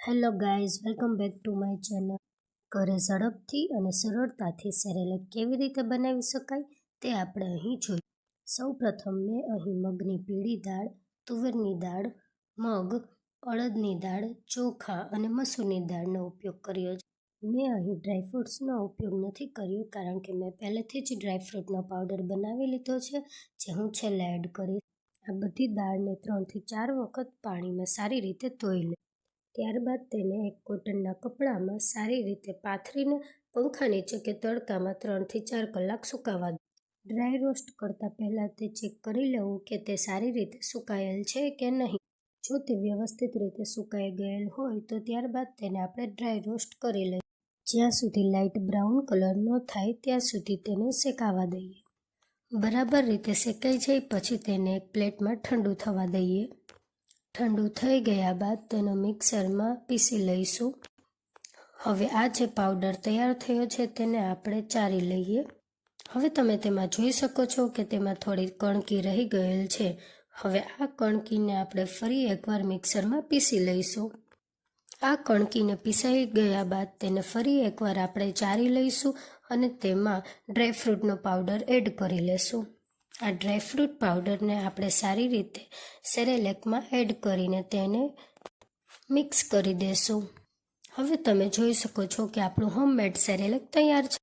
Hello guys, welcome back to my channel. ઘરે ઝડપથી અને સરળતાથી સેરેલેક કેવી રીતે બનાવી શકાય તે આપણે અહીં જોઈએ. સૌ પ્રથમ મેં અહીં મગની પીળી દાળ, તુવેરની દાળ, મગ, અડદની દાળ, ચોખા અને મસૂરની દાળનો ઉપયોગ કર્યો છે. મેં અહીં ડ્રાયફ્રૂટ્સનો ઉપયોગ નથી કર્યો કારણ કે મેં પહેલેથી જ ડ્રાયફ્રૂટનો પાવડર બનાવી લીધો છે, જે હું છેલ્લે એડ કરીશ. આ બધી દાળને 3 થી 4 વખત પાણીમાં સારી રીતે ધોઈ લે. ત્યારબાદ તેને એક કોટનના કપડામાં સારી રીતે પાથરીને પંખા નીચે કે તડકામાં 3 થી 4 કલાક સુકાવા દો. ડ્રાય રોસ્ટ કરતાં પહેલાં તે ચેક કરી લેવું કે તે સારી રીતે સુકાયેલ છે કે નહીં. જો તે વ્યવસ્થિત રીતે સુકાઈ ગયેલ હોય તો ત્યારબાદ તેને આપણે ડ્રાય રોસ્ટ કરી લઈએ. જ્યાં સુધી લાઇટ બ્રાઉન કલર ન થાય ત્યાં સુધી તેને શેકાવા દઈએ. બરાબર રીતે શેકાઈ જાય પછી તેને એક પ્લેટમાં ઠંડુ થવા દઈએ. ઠંડુ થઈ ગયા બાદ તેનો મિક્સરમાં પીસી લઈશું. હવે આ જે પાવડર તૈયાર થયો છે તેને આપણે ચારી લઈએ. હવે તમે તેમાં જોઈ શકો છો કે તેમાં થોડી કણકી રહી ગયેલ છે. હવે આ કણકીને આપણે ફરી એકવાર મિક્સરમાં પીસી લઈશું. આ કણકીને પીસાઈ ગયા બાદ તેને ફરી એકવાર આપણે ચારી લઈશું અને તેમાં ડ્રાયફ્રૂટનો પાવડર એડ કરી લેશું. આ ડ્રાયફ્રૂટ પાવડરને આપણે સારી રીતે સેરેલેકમાં એડ કરીને તેને મિક્સ કરી દેશું. હવે તમે જોઈ શકો છો કે આપણું હોમમેડ સેરેલેક તૈયાર છે.